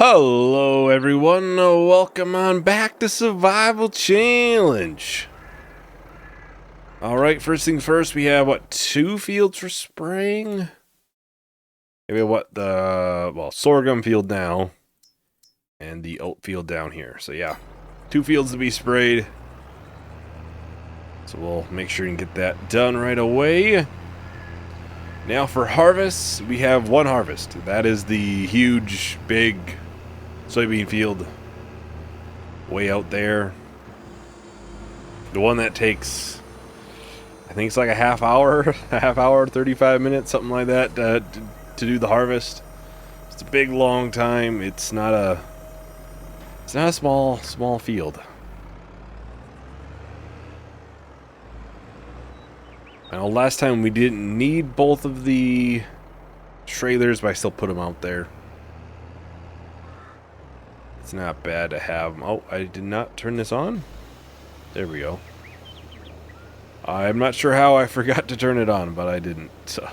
Hello everyone, welcome on back to Survival Challenge. Alright, first things first, we have, two fields for spraying? Maybe sorghum field now, and the oat field down here. So yeah, two fields to be sprayed. So we'll make sure and get that done right away. Now for harvest, we have one harvest. That is the huge, big soybean field way out there. The one that takes, I think it's like a half hour, 35 minutes, something like that, to do the harvest. It's a big, long time. It's not a small field. I know last time we didn't need both of the trailers, but I still put them out there. It's not bad to have them. Oh, I did not turn this on. There we go. I'm not sure how I forgot to turn it on, but I didn't. So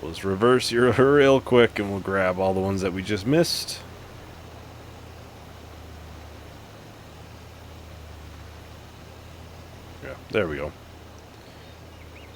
let's reverse here real quick and we'll grab all the ones that we just missed. Yeah, there we go.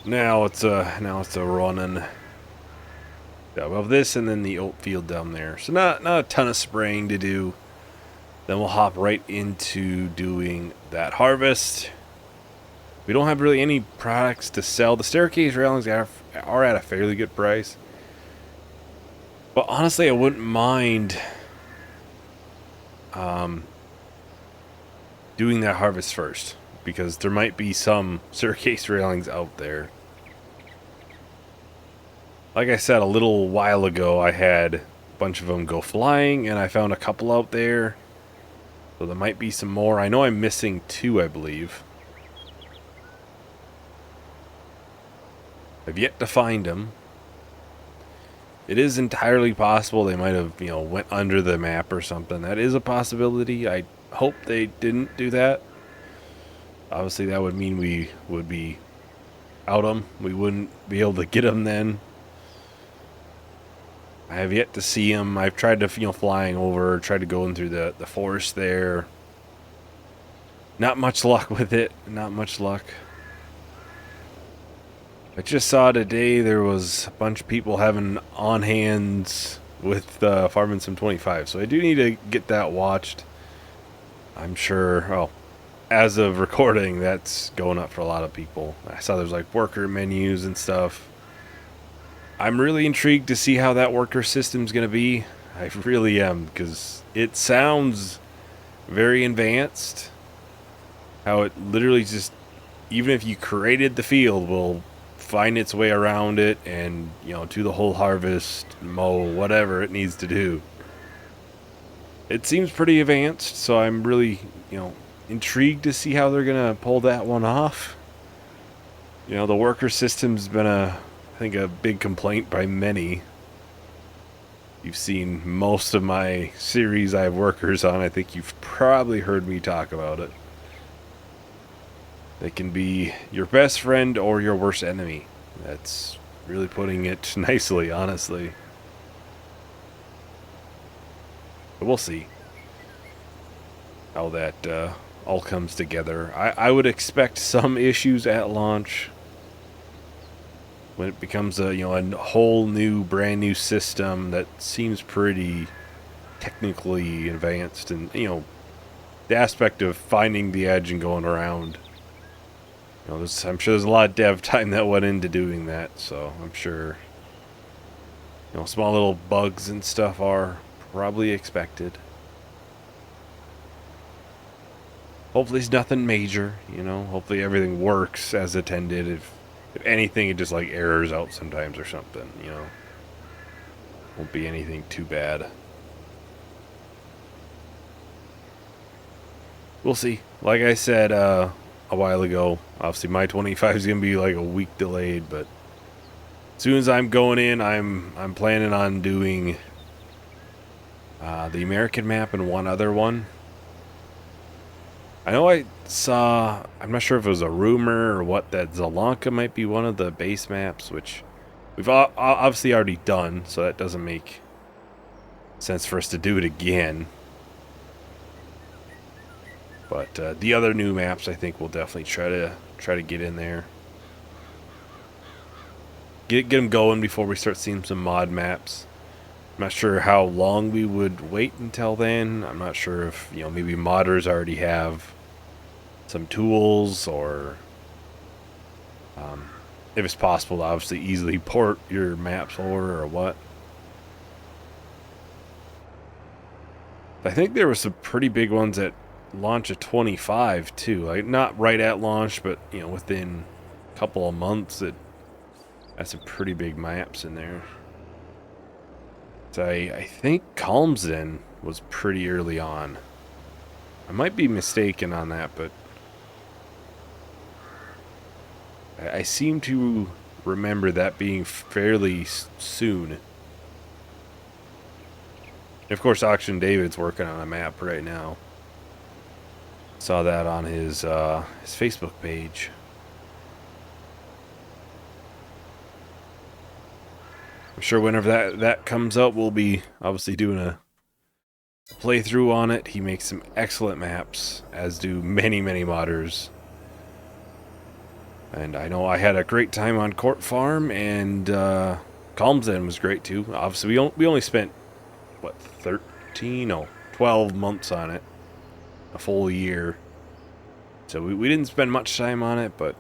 Now it's a running. Yeah, well, this and then the oat field down there. So not a ton of spraying to do. Then we'll hop right into doing that harvest. We don't have really any products to sell. The staircase railings are at a fairly good price. But honestly, I wouldn't mind doing that harvest first, because there might be some staircase railings out there. Like I said a little while ago, I had a bunch of them go flying, and I found a couple out there. So there might be some more. I know I'm missing two, I believe. I've yet to find them. It is entirely possible they might have, went under the map or something. That is a possibility. I hope they didn't do that. Obviously, that would mean we would be out them. We wouldn't be able to get them then. I have yet to see them. I've tried to, flying over, tried to go in through the forest there. Not much luck with it. Not much luck. I just saw today there was a bunch of people having on-hands with Farming Sim 25. So I do need to get that watched. I'm sure, as of recording, that's going up for a lot of people. I saw there's like worker menus and stuff. I'm really intrigued to see how that worker system's going to be. I really am, because it sounds very advanced. How it literally just, even if you created the field, will find its way around it and, do the whole harvest, mow, whatever it needs to do. It seems pretty advanced, so I'm really, intrigued to see how they're going to pull that one off. The worker system's been I think a big complaint by many. You've seen most of my series I have workers on. I think you've probably heard me talk about it. They can be your best friend or your worst enemy. That's really putting it nicely, honestly. But we'll see how that all comes together. I would expect some issues at launch. When it becomes a whole new, brand new system that seems pretty technically advanced, and the aspect of finding the edge and going around. I'm sure there's a lot of dev time that went into doing that, so I'm sure small little bugs and stuff are probably expected. Hopefully it's nothing major, hopefully everything works as intended. If anything, it just like errors out sometimes or something, Won't be anything too bad. We'll see. Like I said a while ago, obviously my 25 is going to be like a week delayed, but as soon as I'm going in, I'm planning on doing the American map and one other one. I know I saw, I'm not sure if it was a rumor or what, that Zalanka might be one of the base maps, which we've obviously already done, so that doesn't make sense for us to do it again. But the other new maps, I think we'll definitely try to get in there. Get them going before we start seeing some mod maps. I'm not sure how long we would wait until then. I'm not sure if, you know, maybe modders already have some tools, or if it's possible to obviously easily port your maps over, or what. I think there were some pretty big ones at launch of 25 too. Like not right at launch, but you know, within a couple of months, that had some pretty big maps in there. So I think Calmsden was pretty early on. I might be mistaken on that, but I seem to remember that being fairly soon. And of course, Auction David's working on a map right now. Saw that on his Facebook page. I'm sure whenever that comes up, we'll be obviously doing a playthrough on it. He makes some excellent maps, as do many modders. And I know I had a great time on Court Farm, and Calmsden was great too. Obviously, we only spent, what, 12 months on it. A full year. So we didn't spend much time on it, but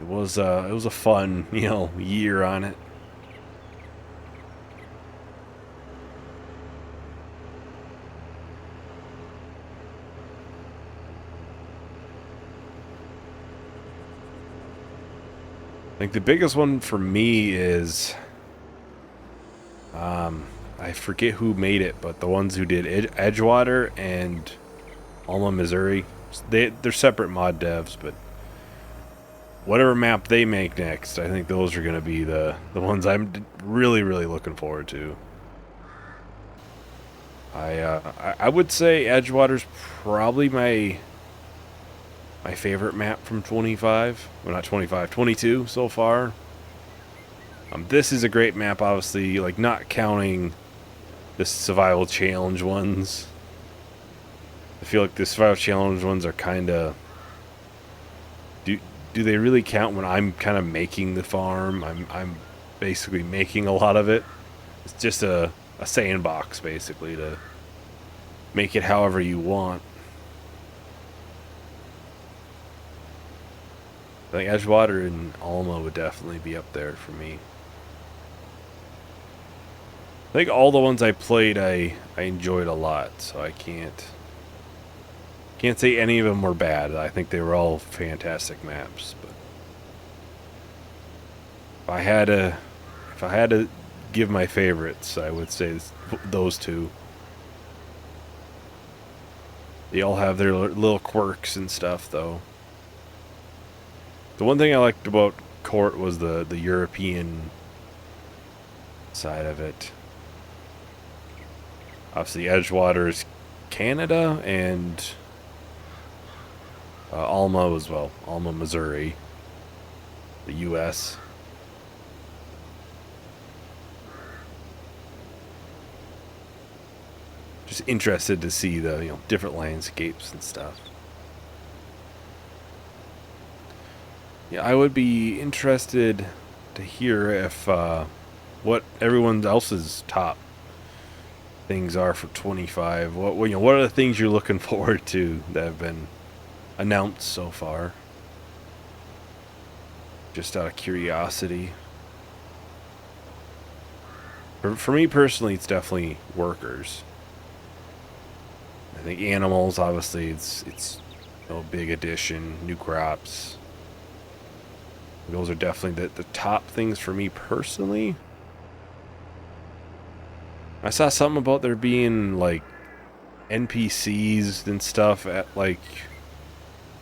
it was a fun, you know, year on it. I think the biggest one for me is, I forget who made it, but the ones who did Edgewater and Alma, Missouri, they're separate mod devs, but whatever map they make next, I think those are going to be the ones I'm really looking forward to. I would say Edgewater's probably my favorite map from 25. Well, not 25, 22 so far. This is a great map, obviously, like not counting the survival challenge ones. I feel like the survival challenge ones are kind of... Do they really count when I'm kind of making the farm? I'm basically making a lot of it. It's just a sandbox, basically, to make it however you want. I think Edgewater and Alma would definitely be up there for me. I think all the ones I played, I enjoyed a lot, so I can't say any of them were bad. I think they were all fantastic maps. But if I had to give my favorites, I would say those two. They all have their little quirks and stuff, though. The one thing I liked about Court was the European side of it. Obviously, Edgewater's Canada, and Alma as well. Alma, Missouri, the U.S. Just interested to see the different landscapes and stuff. Yeah, I would be interested to hear if what everyone else's top things are for 25. What are the things you're looking forward to that have been announced so far? Just out of curiosity. For me personally, it's definitely workers. I think animals, obviously, it's a big addition, new crops. Those are definitely the top things for me personally. I saw something about there being like NPCs and stuff at like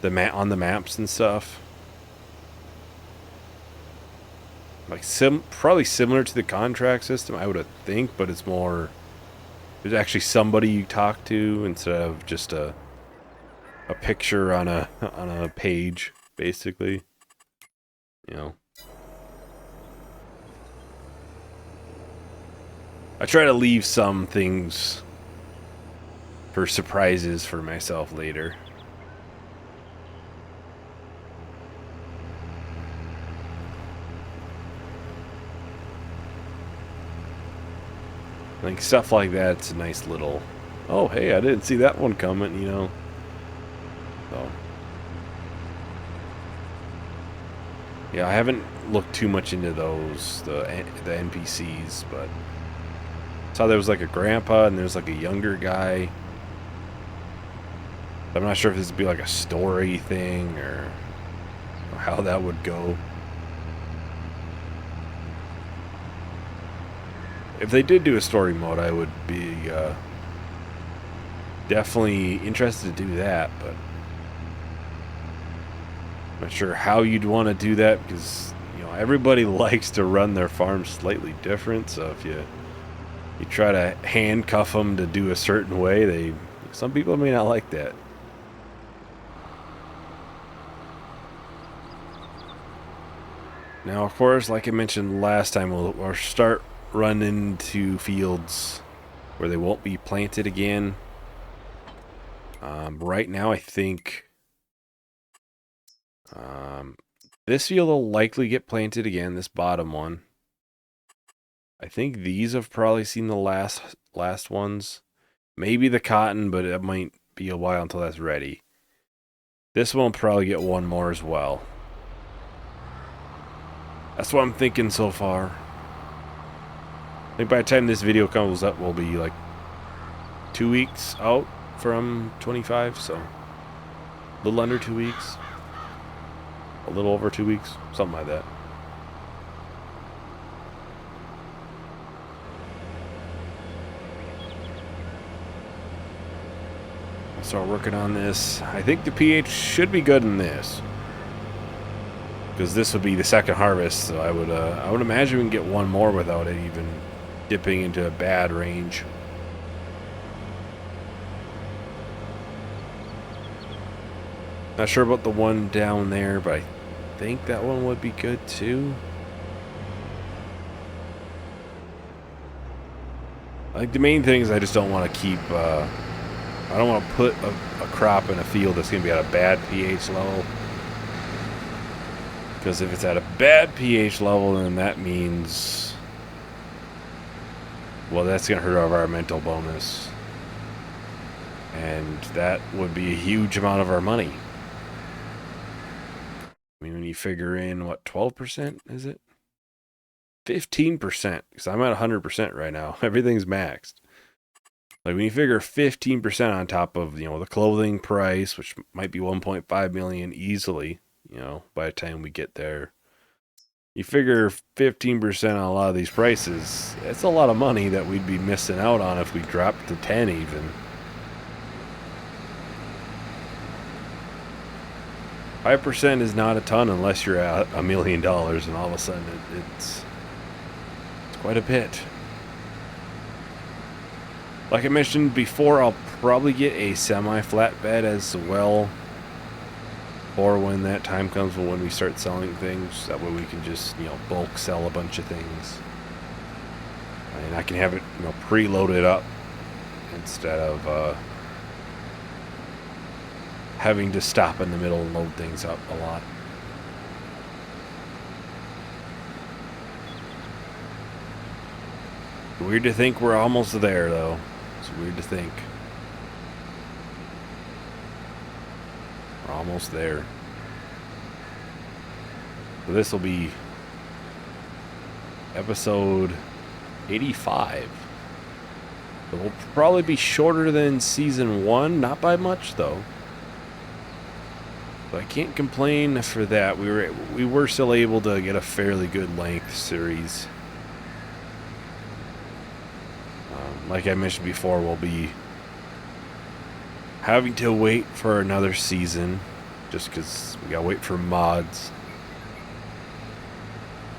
on the maps and stuff. Like probably similar to the contract system, I would think, but it's more, there's actually somebody you talk to instead of just a picture on a page, basically. You know. I try to leave some things for surprises for myself later. Like stuff like that, it's a nice little, oh hey, I didn't see that one coming, you know. So yeah, I haven't looked too much into those, the NPCs, but I saw there was like a grandpa and there's like a younger guy. I'm not sure if this would be like a story thing or how that would go. If they did do a story mode, I would be definitely interested to do that, but I'm not sure how you'd want to do that because, you know, everybody likes to run their farm slightly different. So if you try to handcuff them to do a certain way, some people may not like that. Now, of course, like I mentioned last time, we'll start running into fields where they won't be planted again. Right now, I think this field will likely get planted again, this bottom one. I think these have probably seen the last ones. Maybe the cotton, but it might be a while until that's ready. This one will probably get one more as well. That's what I'm thinking so far. I think by the time this video comes up, we'll be like 2 weeks out from 25, so a little under 2 weeks. A little over 2 weeks, something like that. I'll start working on this. I think the pH should be good in this, because this would be the second harvest, so I would imagine we can get one more without it even dipping into a bad range. Not sure about the one down there, but I think that one would be good too. Like the main thing is I just don't want to keep, I don't want to put a crop in a field that's going to be at a bad pH level. Because if it's at a bad pH level, then that means, well, that's going to hurt our environmental bonus. And that would be a huge amount of our money. I mean, when you figure in, what, 12% is it? 15%, because I'm at 100% right now. Everything's maxed. Like, when you figure 15% on top of, you know, the clothing price, which might be 1.5 million easily, you know, by the time we get there. You figure 15% on a lot of these prices, it's a lot of money that we'd be missing out on if we dropped to 10 even. 5% is not a ton unless you're at $1 million, and all of a sudden it's quite a bit. Like I mentioned before, I'll probably get a semi-flat bed as well, or when that time comes when we start selling things. That way we can just, you know, bulk sell a bunch of things, and I can have it, you know, preloaded up instead of having to stop in the middle and load things up a lot. Weird to think we're almost there, though. It's weird to think. We're almost there. So this will be episode 85. It will probably be shorter than season 1, not by much though. But I can't complain for that. We were still able to get a fairly good length series. Like I mentioned before, we'll be having to wait for another season just because we gotta wait for mods.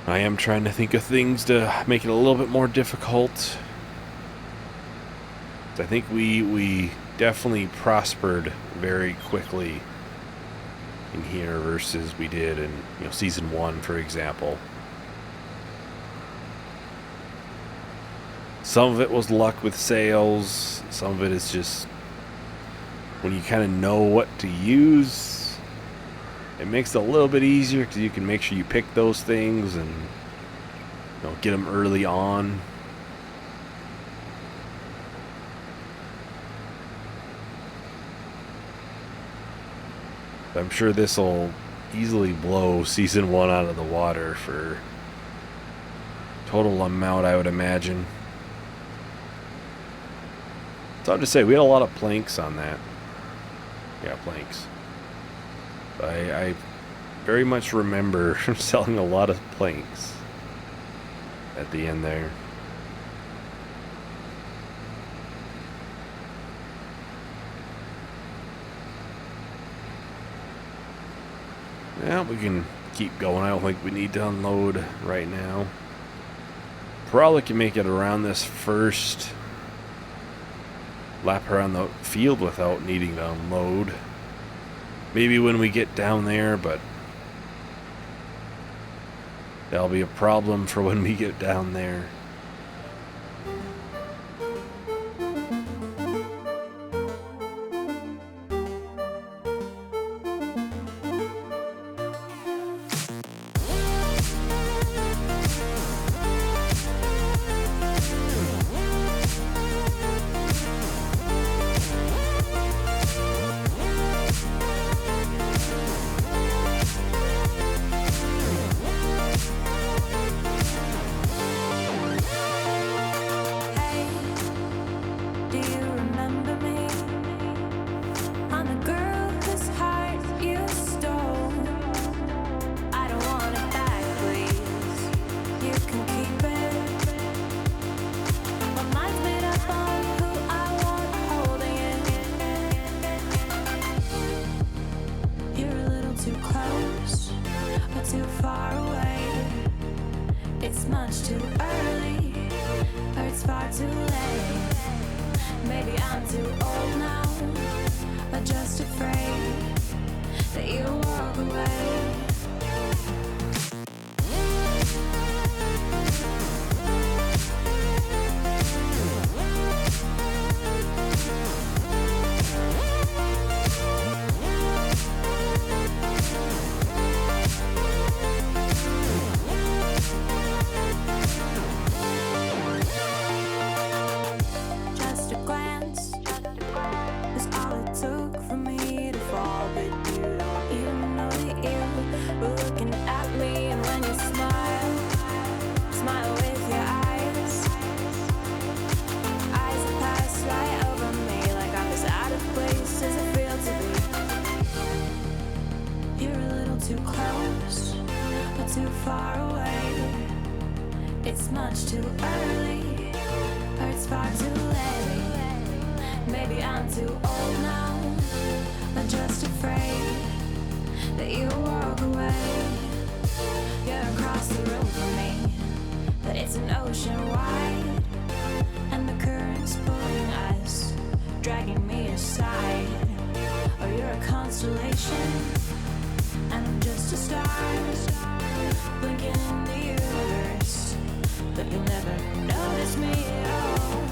I am trying to think of things to make it a little bit more difficult. I think we definitely prospered very quickly in here versus we did in, you know, season 1, for example. Some of it was luck with sales. Some of it is just when you kind of know what to use, it makes it a little bit easier because you can make sure you pick those things and get them early on. I'm sure this will easily blow season 1 out of the water for total amount, I would imagine. It's hard to say. We had a lot of planks on that. Yeah, planks. I very much remember selling a lot of planks at the end there. Yeah, we can keep going. I don't think we need to unload right now. Probably can make it around this first lap around the field without needing to unload. Maybe when we get down there, but that'll be a problem for when we get down there. Too far away. It's much too early, or it's far too late. Maybe I'm too old now, or just afraid that you'll walk away. Too far away. It's much too early, or it's far too late. Maybe I'm too old now, or just afraid that you'll walk away. You're across the room from me, but it's an ocean wide, and the current's pulling us, dragging me aside. Or you're a constellation, and I'm just a star. Blinking in the universe, but you'll never notice me at all.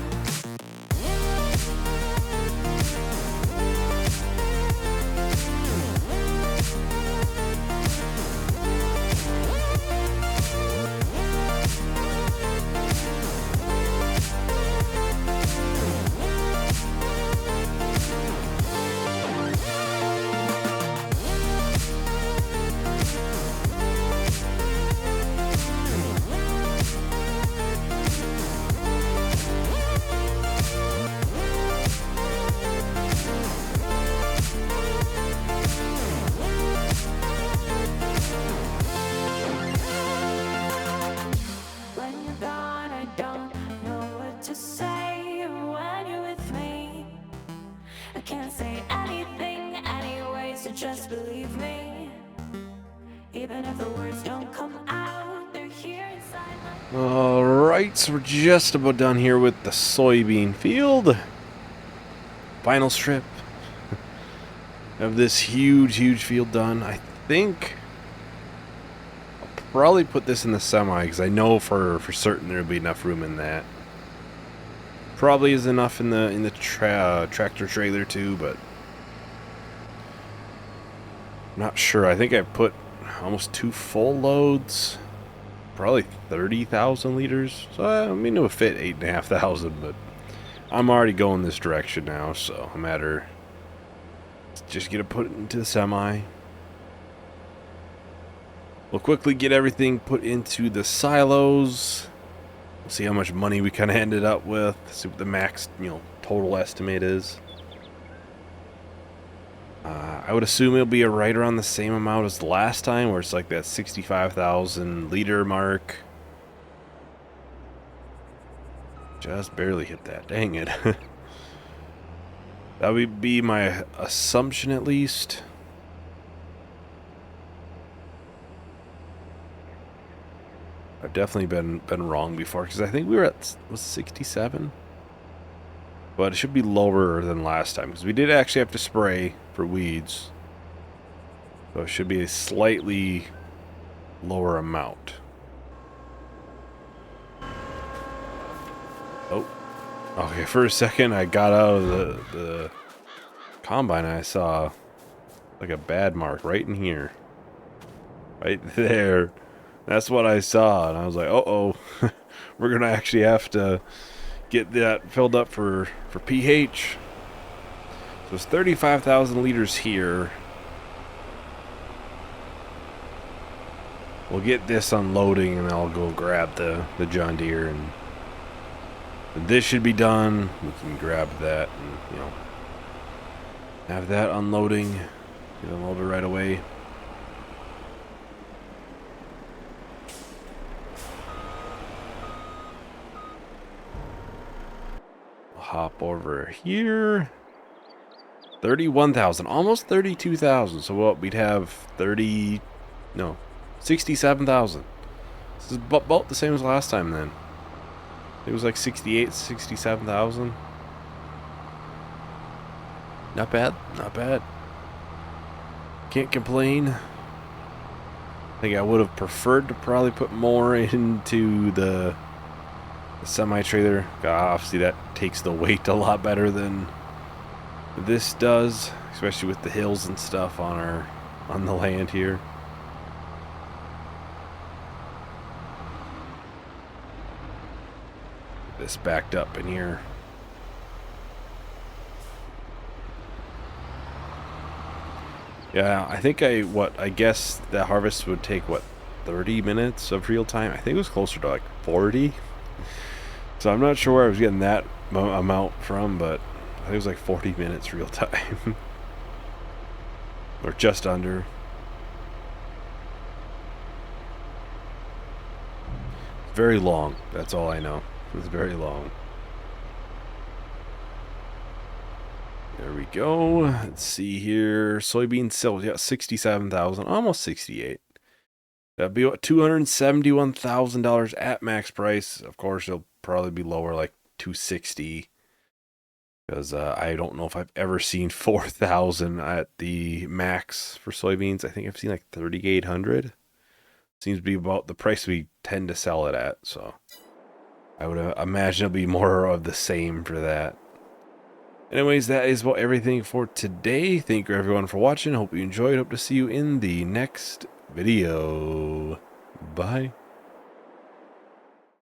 Just believe me, even if the words don't come out, they're here inside my... Alright, so we're just about done here with the soybean field. Final strip of this huge field done. I think I'll probably put this in the semi because I know for certain there'll be enough room in that. Probably is enough in the tractor trailer too, but I'm not sure. I think I put almost 2 full loads, probably 30,000 liters. So I mean, it would fit 8,500, but I'm already going this direction now, so no matter. Just get it put into the semi. We'll quickly get everything put into the silos. We'll see how much money we kind of ended up with. See what the max, total estimate is. I would assume it'll be right around the same amount as last time, where it's like that 65,000 liter mark. Just barely hit that. Dang it. That would be my assumption, at least. I've definitely been wrong before, because I think we were at, was 67? But it should be lower than last time, because we did actually have to spray for weeds. So it should be a slightly lower amount. Oh. Okay, for a second I got out of the combine and I saw like a bad mark right in here. Right there. That's what I saw, and I was like, uh-oh. We're gonna actually have to get that filled up for pH. So it's 35,000 liters here. We'll get this unloading and I'll go grab the John Deere, and this should be done. We can grab that and, have that unloading. Get unloaded right away. I'll hop over here. 31,000, almost 32,000. So what, we'd have 67,000. This is about the same as last time then. It was like 68, 67,000. Not bad, not bad. Can't complain. I think I would have preferred to probably put more into the semi-trailer. Obviously that takes the weight a lot better than this does, especially with the hills and stuff on the land here. Get this backed up in here. Yeah, I think I guess the harvest would take 30 minutes of real time. I think it was closer to like 40. So I'm not sure where I was getting that amount from, but I think it was like 40 minutes real time. Or just under. Very long. That's all I know. It's very long. There we go. Let's see here. Soybean sales, yeah, 67,000, almost 68. That'd be what, $271,000 at max price. Of course, it'll probably be lower, like 260. Because I don't know if I've ever seen 4,000 at the max for soybeans. I think I've seen like 3,800. Seems to be about the price we tend to sell it at. So I would imagine it'll be more of the same for that. Anyways, that is about everything for today. Thank you everyone for watching. Hope you enjoyed. Hope to see you in the next video. Bye.